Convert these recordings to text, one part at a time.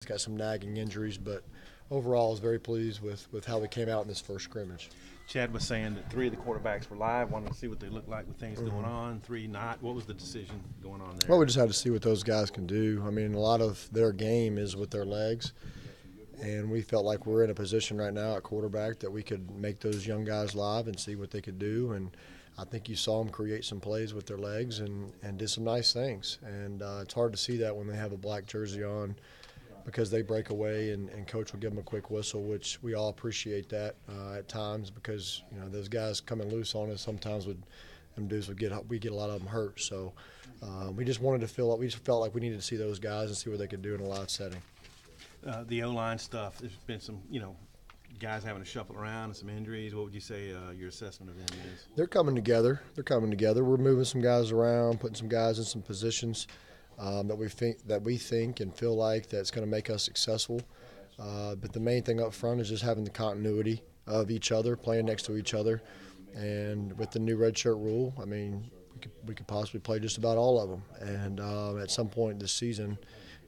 He's got some nagging injuries, but overall, I was very pleased with how we came out in this first scrimmage. Chad was saying that three of the quarterbacks were live, wanted to see what they looked like with things going on, three not. What was the decision going on there? Well, we just had to see what those guys can do. I mean, a lot of their game is with their legs, and we felt like we're in a position right now at quarterback that we could make those young guys live and see what they could do. And I think you saw them create some plays with their legs and did some nice things. And it's hard to see that when they have a black jersey on because they break away and coach will give them a quick whistle, which we all appreciate that at times because those guys coming loose on us sometimes we get a lot of them hurt. So we just wanted to felt like we needed to see those guys and see what they could do in a live setting. The O-line stuff, there's been some, guys having to shuffle around and some injuries. What would you say your assessment of them is? They're coming together. We're moving some guys around, putting some guys in some positions that we think and feel like that's going to make us successful. But the main thing up front is just having the continuity of each other, playing next to each other. And with the new red shirt rule, I mean, we could possibly play just about all of them. And at some point this season,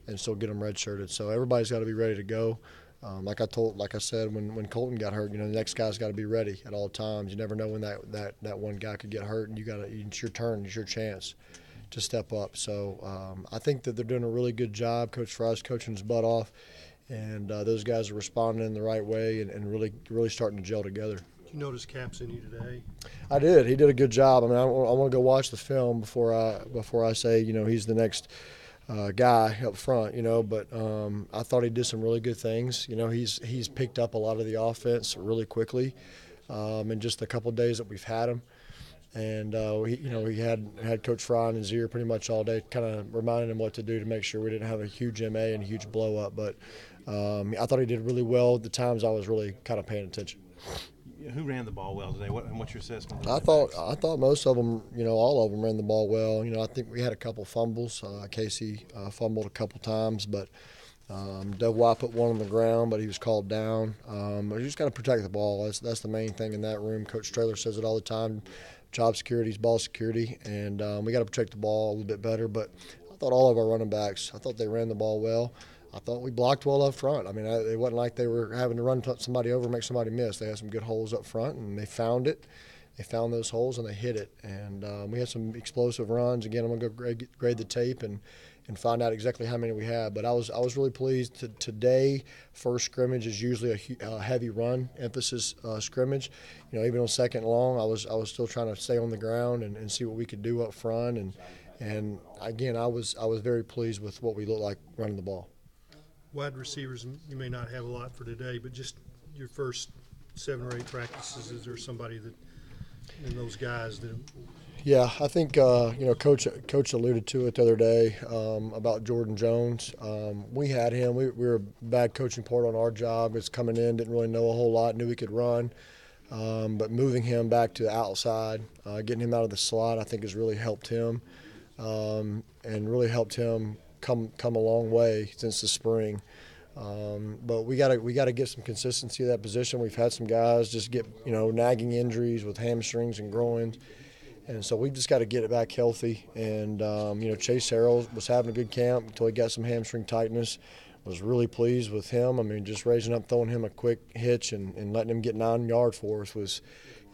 and still get them redshirted. So everybody's got to be ready to go. Like I said, when Colton got hurt, the next guy's got to be ready at all times. You never know when that one guy could get hurt, and it's your turn, it's your chance to step up. So I think that they're doing a really good job. Coach Fry's coaching his butt off, and those guys are responding in the right way and really starting to gel together. Did you notice Cap's in you today? I did. He did a good job. I mean, I want to go watch the film before I say he's the next guy up front, but I thought he did some really good things. He's picked up a lot of the offense really quickly in just a couple of days that we've had him. And he had Coach Fry in his ear pretty much all day, kind of reminding him what to do to make sure we didn't have a huge MA and a huge blow up. But I thought he did really well at the times I was really kind of paying attention. Who ran the ball well today? What's your assessment? I thought most of them, all of them ran the ball well. I think we had a couple fumbles. Casey fumbled a couple times, but Dove White put one on the ground, but he was called down. But you just got to protect the ball. That's the main thing in that room. Coach Traylor says it all the time. Job security is ball security, and we got to protect the ball a little bit better. But I thought all of our running backs, I thought they ran the ball well. I thought we blocked well up front. I mean, it wasn't like they were having to run somebody over and make somebody miss. They had some good holes up front, and they found it. They found those holes, and they hit it. And we had some explosive runs. Again, I'm going to go grade the tape and find out exactly how many we had. But I was really pleased. Today, first scrimmage is usually a heavy run emphasis scrimmage. Even on second and long, I was still trying to stay on the ground and see what we could do up front. And again, I was very pleased with what we looked like running the ball. Wide receivers, you may not have a lot for today, but just your first 7 or 8 practices, is there somebody that in those guys that? Yeah, I think Coach alluded to it the other day about Jordan Jones. We had him. We were a bad coaching part on our job. It's coming in, didn't really know a whole lot, knew he could run, but moving him back to the outside, getting him out of the slot, I think has really helped him, and really helped him come a long way since the spring. But we gotta get some consistency at that position. We've had some guys just get nagging injuries with hamstrings and groins, and so we just got to get it back healthy. And Chase Harrell was having a good camp until he got some hamstring tightness. Was really pleased with him. I mean, just raising up, throwing him a quick hitch and letting him get 9 yards for us was.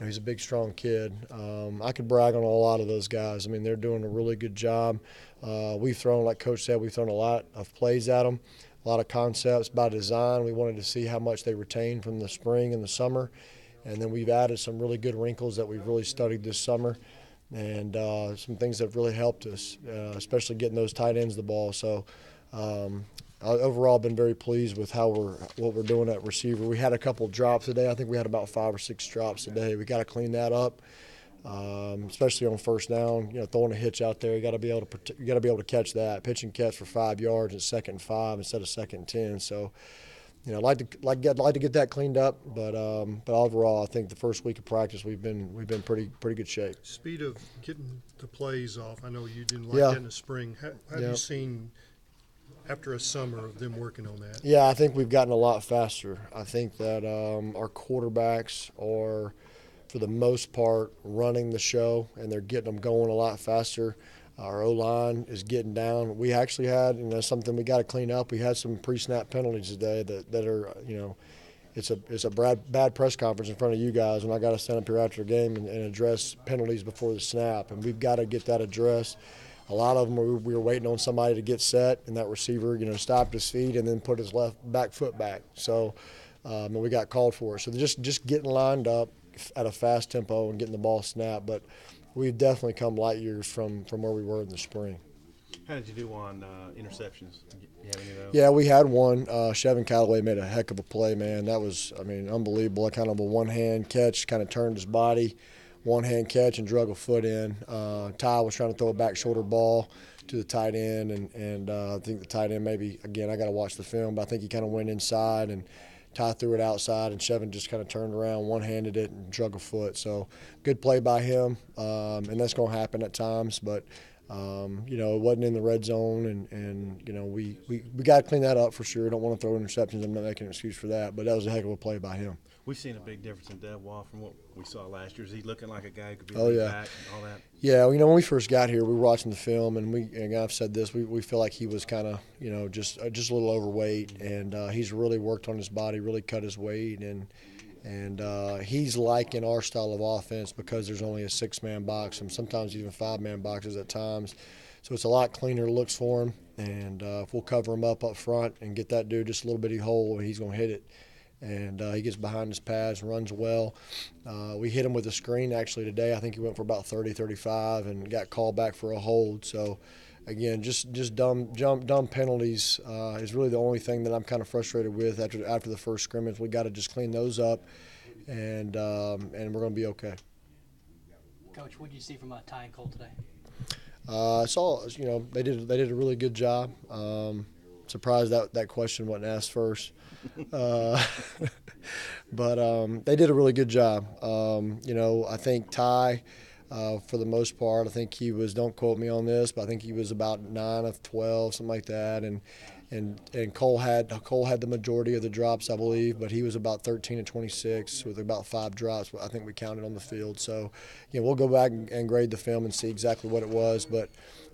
He's a big, strong kid. I could brag on a lot of those guys. I mean, they're doing a really good job. We've thrown, like Coach said, we've thrown a lot of plays at them, a lot of concepts by design. We wanted to see how much they retained from the spring and the summer. And then we've added some really good wrinkles that we've really studied this summer and some things that have really helped us, especially getting those tight ends the ball. So overall been very pleased with what we're doing at receiver. We had a couple drops today. I think we had about 5 or 6 drops today. We got to clean that up, especially on first down. Throwing a hitch out there, you got to be able to catch that. Pitch and catch for 5 yards at 2nd and 5 instead of 2nd and 10. So, I'd like to get that cleaned up. But overall, I think the first week of practice we've been pretty good shape. Speed of getting the plays off. I know you didn't like Yeah. that in the spring. Have you seen? After a summer of them working on that? Yeah, I think we've gotten a lot faster. I think that our quarterbacks are, for the most part, running the show, and they're getting them going a lot faster. Our O-line is getting down. We actually had, something we got to clean up. We had some pre-snap penalties today that are, it's a bad press conference in front of you guys, and I got to stand up here after the game and address penalties before the snap, and we've got to get that addressed. A lot of them we were waiting on somebody to get set, and that receiver, stopped his feet and then put his left back foot back. So, and we got called for it. So just getting lined up at a fast tempo and getting the ball snapped, but we've definitely come light years from where we were in the spring. How did you do on interceptions? You have any of those? Yeah, we had one. Chevin Callaway made a heck of a play, man. That was, unbelievable. Kind of a one-hand catch, kind of turned his body, one-hand catch and drug a foot in. Ty was trying to throw a back shoulder ball to the tight end, and I think the tight end maybe, again, I got to watch the film, but I think he kind of went inside and Ty threw it outside, and Chevin just kind of turned around, one-handed it, and drug a foot. So good play by him, and that's going to happen at times. But, it wasn't in the red zone, and we got to clean that up for sure. Don't want to throw interceptions. I'm not making an excuse for that, but that was a heck of a play by him. We've seen a big difference in Dev Wall from what we saw last year. Is he looking like a guy who could be back and all that? Yeah, when we first got here, we were watching the film, and I've said this, we feel like he was kind of, just a little overweight, and he's really worked on his body, really cut his weight, and he's liking our style of offense because there's only a 6-man box and sometimes even 5-man boxes at times. So it's a lot cleaner looks for him, and if we'll cover him up front and get that dude just a little bitty hole, he's going to hit it. And he gets behind his pads, runs well. We hit him with a screen actually today. I think he went for about 30, 35 and got called back for a hold. So, again, just dumb penalties is really the only thing that I'm kind of frustrated with after the first scrimmage. We got to just clean those up, and we're going to be okay. Coach, what did you see from Ty and Cole today? I saw, they did a really good job. Surprised that question wasn't asked first. But they did a really good job. I think Ty, for the most part, I think he was, don't quote me on this, but I think he was about 9 of 12, something like that. And Cole had the majority of the drops, I believe, but he was about 13 of 26 with about 5 drops. I think we counted on the field. So, we'll go back and grade the film and see exactly what it was. But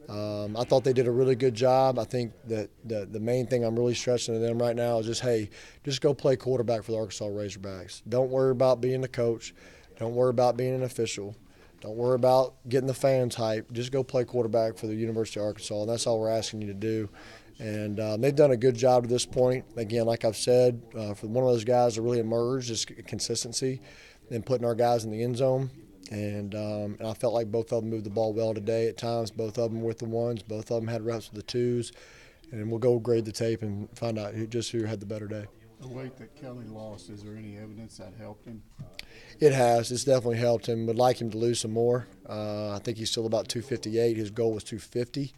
I thought they did a really good job. I think that the main thing I'm really stressing to them right now is just go play quarterback for the Arkansas Razorbacks. Don't worry about being the coach. Don't worry about being an official. Don't worry about getting the fans hyped. Just go play quarterback for the University of Arkansas, and that's all we're asking you to do. And they've done a good job to this point. Again, like I've said, for one of those guys to really emerge is consistency and putting our guys in the end zone. And I felt like both of them moved the ball well today at times. Both of them were with the ones. Both of them had reps with the 2s. And we'll go grade the tape and find out who had the better day. The weight that Kelly lost, is there any evidence that helped him? It has. It's definitely helped him. Would like him to lose some more. I think he's still about 258. His goal was 250.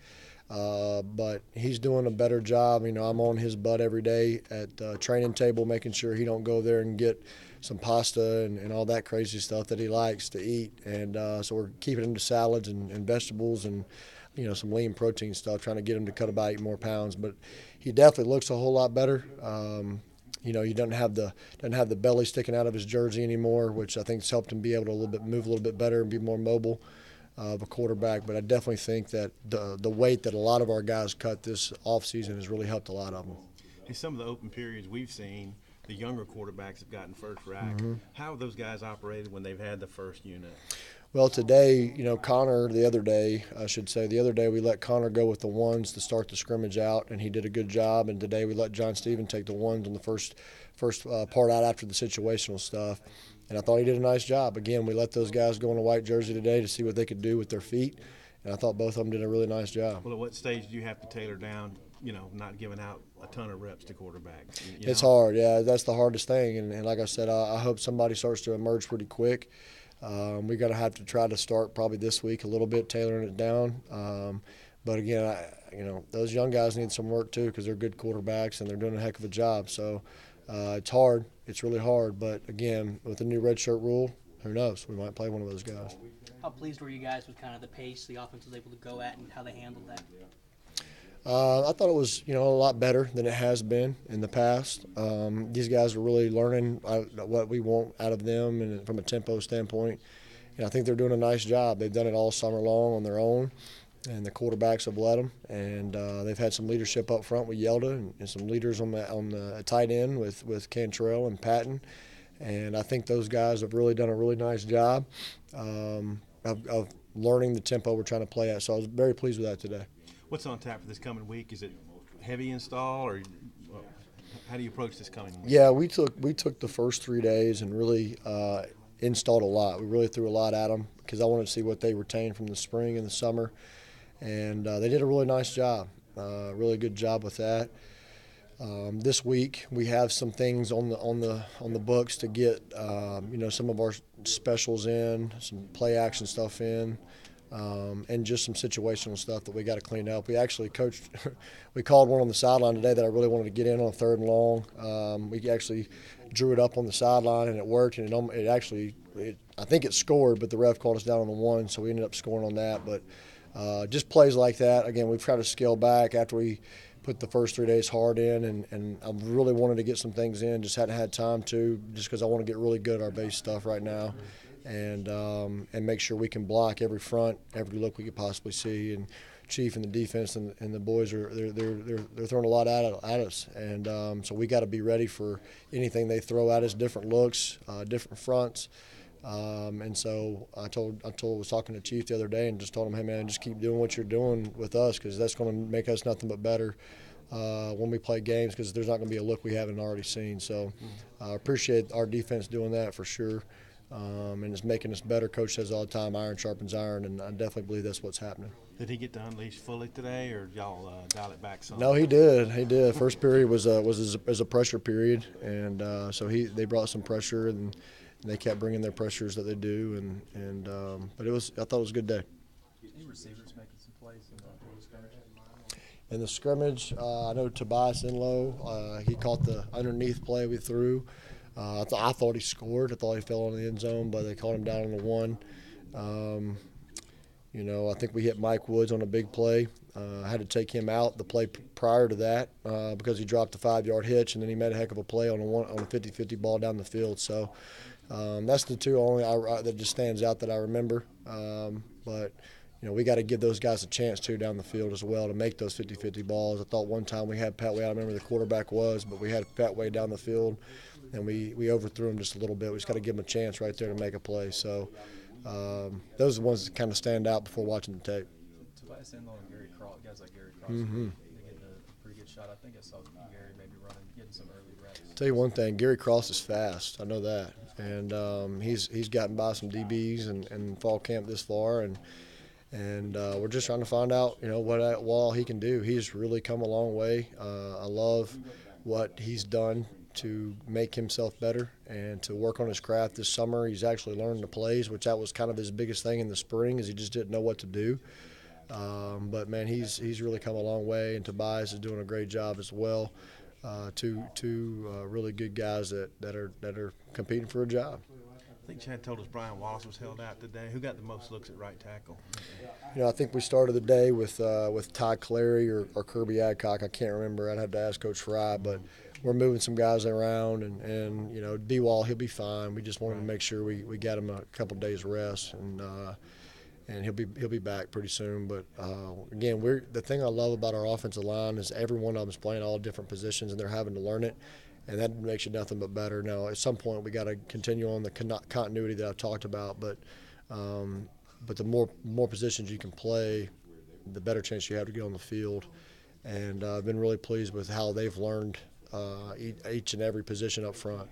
But he's doing a better job. I'm on his butt every day at the training table, making sure he don't go there and get some pasta and all that crazy stuff that he likes to eat. And so we're keeping him to salads and vegetables and, some lean protein stuff, trying to get him to cut about 8 more pounds. But he definitely looks a whole lot better. He doesn't have the belly sticking out of his jersey anymore, which I think has helped him be able to move a little bit better and be more mobile of a quarterback. But I definitely think that the weight that a lot of our guys cut this offseason has really helped a lot of them. In some of the open periods we've seen, the younger quarterbacks have gotten first rack. Mm-hmm. How have those guys operated when they've had the first unit? Well, today, Connor, the other day we let Connor go with the 1s to start the scrimmage out, and he did a good job. And today we let John Stephen take the 1s on the first part out after the situational stuff. And I thought he did a nice job. Again, we let those guys go in a white jersey today to see what they could do with their feet, and I thought both of them did a really nice job. Well, at what stage do you have to tailor down, not giving out a ton of reps to quarterbacks? It's hard, yeah. That's the hardest thing. And like I said, I hope somebody starts to emerge pretty quick. We're going to have to try to start probably this week a little bit, tailoring it down. But again, those young guys need some work too because they're good quarterbacks and they're doing a heck of a job. So it's hard. It's really hard. But again, with the new redshirt rule, who knows? We might play one of those guys. How pleased were you guys with kind of the pace the offense was able to go at and how they handled that? I thought it was, a lot better than it has been in the past. These guys are really learning what we want out of them and from a tempo standpoint. And I think they're doing a nice job. They've done it all summer long on their own. and the quarterbacks have let them. And they've had some leadership up front with Yelda and some leaders on the tight end with Cantrell and Patton. And I think those guys have really done a really nice job of learning the tempo we're trying to play at. So I was very pleased with that today. What's on tap for this coming week? Is it heavy install, or how do you approach this coming week? Yeah, we took the first 3 days and really installed a lot. We really threw a lot at them because I wanted to see what they retained from the spring and the summer, and they did a really nice job, really good job with that. This week we have some things on the books to get some of our specials in, some play action stuff in, and just some situational stuff that we got to clean up. We actually we called one on the sideline today that I really wanted to get in on 3rd and long. We actually drew it up on the sideline and it worked, and I think it scored, but the ref called us down on the 1, so we ended up scoring on that. But just plays like that. Again, we've tried to scale back after we put the first 3 days hard in, and I really wanted to get some things in, just hadn't had time to, just because I want to get really good at our base stuff right now, and make sure we can block every front, every look we could possibly see. And Chief and the defense and the boys they're throwing a lot at us, and so we got to be ready for anything they throw at us, different looks, different fronts. And so I was talking to Chief the other day and just told him, hey man, just keep doing what you're doing with us, because that's going to make us nothing but better when we play games, because there's not going to be a look we haven't already seen. So I appreciate our defense doing that for sure, and it's making us better. Coach says all the time, iron sharpens iron, and I definitely believe that's what's happening. Did he get to unleash fully today, or y'all dial it back some? No, he did. He did. First period was a pressure period, and so they brought some pressure, and they kept bringing their pressures that they do, but I thought it was a good day. Any receivers making some plays in the scrimmage? In the scrimmage, I know Tobias Inlow, he caught the underneath play we threw. I thought he scored. I thought he fell in the end zone, but they called him down on the 1. I think we hit Mike Woods on a big play. I had to take him out the play prior to that because he dropped a 5-yard hitch, and then he made a heck of a play on a 50-50 ball down the field. So that's the two only that just stands out that I remember. But we got to give those guys a chance too down the field as well to make those 50-50 balls. I thought one time we had Pat Way. I don't remember who the quarterback was, but we had Pat Way down the field, and we overthrew him just a little bit. We just got to give him a chance right there to make a play. So those are the ones that kind of stand out before watching the tape. Tobias Inlow and Gary Cross, guys like Gary Cross, Mm-hmm. they get a pretty good shot. I think I saw Gary maybe getting some early reps. Tell you one thing, Gary Cross is fast. I know that, and he's gotten by some DBs and fall camp this far, and we're just trying to find out what all he can do. He's really come a long way. I love what he's done to make himself better and to work on his craft this summer. He's actually learned the plays, which that was kind of his biggest thing in the spring, is he just didn't know what to do. But man, he's really come a long way, and Tobias is doing a great job as well. Two really good guys that are competing for a job. I think Chad told us Brian Wallace was held out today. Who got the most looks at right tackle? I think we started the day with Todd Clary or Kirby Adcock. I can't remember. I'd have to ask Coach Fry, but we're moving some guys around, and D-Wall, he'll be fine. We just wanted to make sure we got him a couple days rest, and he'll be back pretty soon. But again, the thing I love about our offensive line is every one of them is playing all different positions, and they're having to learn it, and that makes you nothing but better. Now, at some point, we got to continue on the continuity that I've talked about, but the more positions you can play, the better chance you have to get on the field. And I've been really pleased with how they've learned each and every position up front.